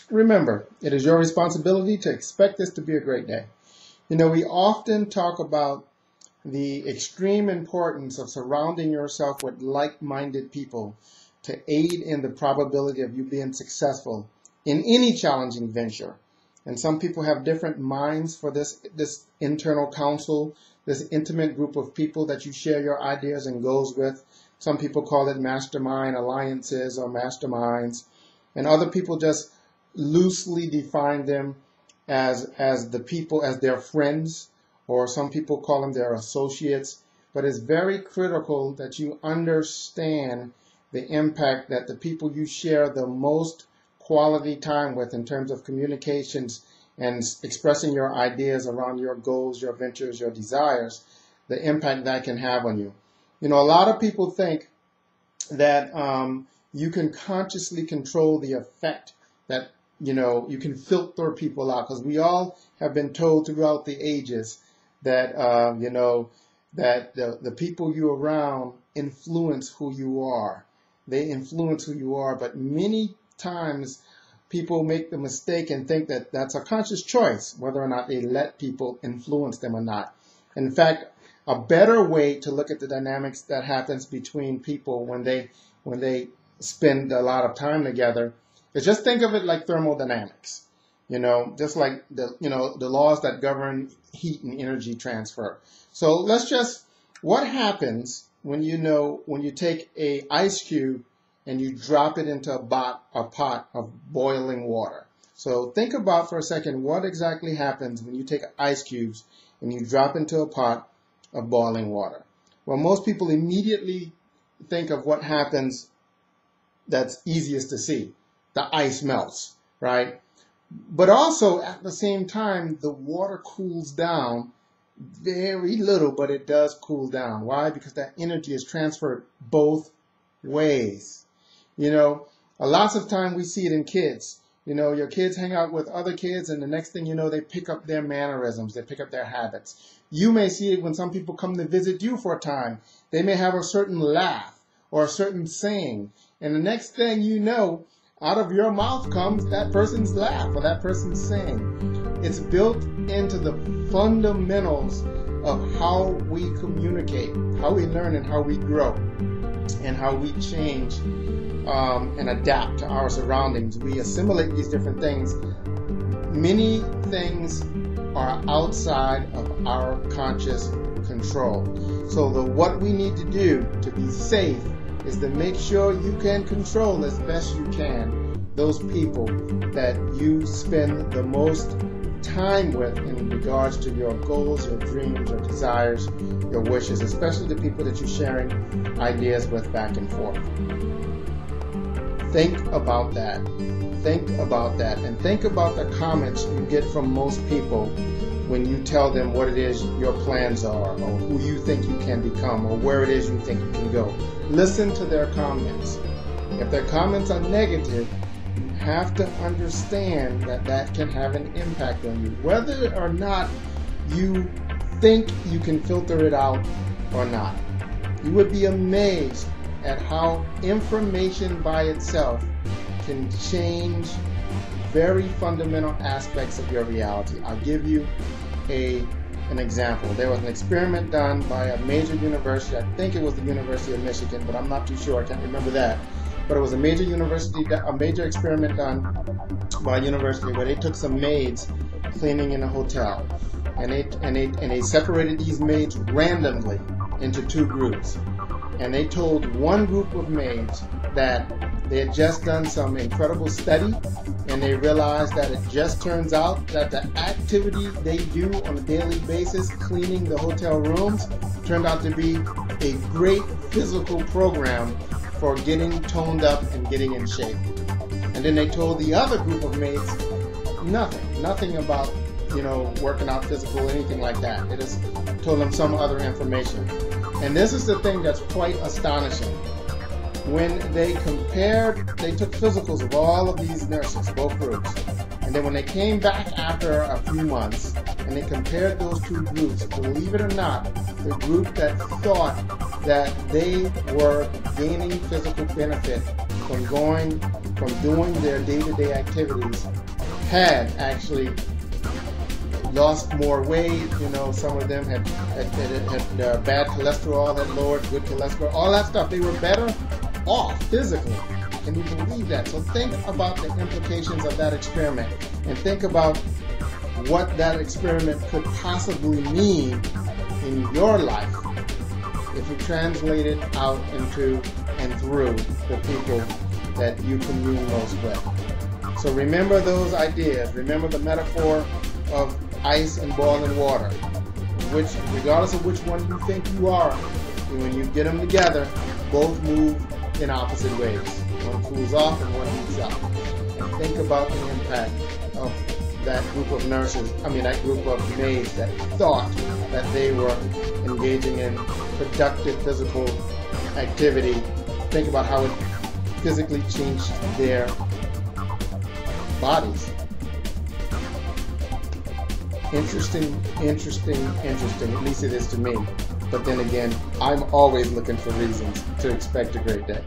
Remember, it is your responsibility to expect this to be a great day. You know, we often talk about the extreme importance of surrounding yourself with like-minded people to aid in the probability of you being successful in any challenging venture. And some people have different minds for this internal council, this intimate group of people that you share your ideas and goals with. Some people call it mastermind alliances or masterminds, and other people just loosely define them as the people, as their friends, or some people call them their associates. But it's very critical that you understand the impact that the people you share the most quality time with in terms of communications and expressing your ideas around your goals, your ventures, your desires, the impact that can have on you. You know, a lot of people think that you can consciously control the effect that, you know, you can filter people out, because we all have been told throughout the ages that, you know, that the people you're around influence who you are. They influence who you are, but many times people make the mistake and think that that's a conscious choice, whether or not they let people influence them or not. In fact, a better way to look at the dynamics that happens between people when they spend a lot of time together is just think of it like thermodynamics. You know, just like the laws that govern heat and energy transfer. So what happens when you take a ice cube and you drop it into a pot of boiling water? So think about for a second what exactly happens when you take ice cubes and you drop into a pot of boiling water. Well, most people immediately think of what happens that's easiest to see. The ice melts, right? But also at the same time, the water cools down very little, but it does cool down. Why? Because that energy is transferred both ways. You know, lots of time we see it in kids. You know, your kids hang out with other kids, and the next thing you know, they pick up their mannerisms, they pick up their habits. You may see it when some people come to visit you for a time. They may have a certain laugh or a certain saying, and the next thing you know, out of your mouth comes that person's laugh or that person's saying. It's built into the fundamentals of how we communicate, how we learn, and how we grow, and how we change and adapt to our surroundings. We assimilate these different things. Many things are outside of our conscious control. So what we need to do to be safe is to make sure you can control as best you can those people that you spend the most time with in regards to your goals, your dreams, your desires, your wishes, especially the people that you're sharing ideas with back and forth. Think about that. Think about that. And think about the comments you get from most people when you tell them what it is your plans are, or who you think you can become, or where it is you think you can go. Listen to their comments. If their comments are negative, you have to understand that that can have an impact on you, whether or not you think you can filter it out or not. You would be amazed at how information by itself can change very fundamental aspects of your reality. I'll give you an example. There was an experiment done by a major university. I think it was the University of Michigan, but I'm not too sure. I can't remember that. But it was a major experiment done by a university where they took some maids cleaning in a hotel, and they separated these maids randomly into two groups. And they told one group of maids that they had just done some incredible study, and they realized that it just turns out that the activity they do on a daily basis, cleaning the hotel rooms, turned out to be a great physical program for getting toned up and getting in shape. And then they told the other group of maids nothing about, working out physical or anything like that. They just told them some other information. And this is the thing that's quite astonishing. When they took physicals of all of these nurses, both groups, and then when they came back after a few months and they compared those two groups, believe it or not, the group that thought that they were gaining physical benefit from going from doing their day-to-day activities had actually lost more weight. You know, some of them had bad cholesterol, had lowered good cholesterol, all that stuff. They were better off physically. Can you believe that? So think about the implications of that experiment, and think about what that experiment could possibly mean in your life if you translate it out into and through the people that you commune most with. So remember those ideas. Remember the metaphor of ice and boiling water. Which, regardless of which one you think you are, when you get them together, both move in opposite ways. One cools off and one heats up. And think about the impact of that group of nurses, that group of maids that thought that they were engaging in productive physical activity. Think about how it physically changed their bodies. Interesting, at least it is to me. But then again, I'm always looking for reasons to expect a great day.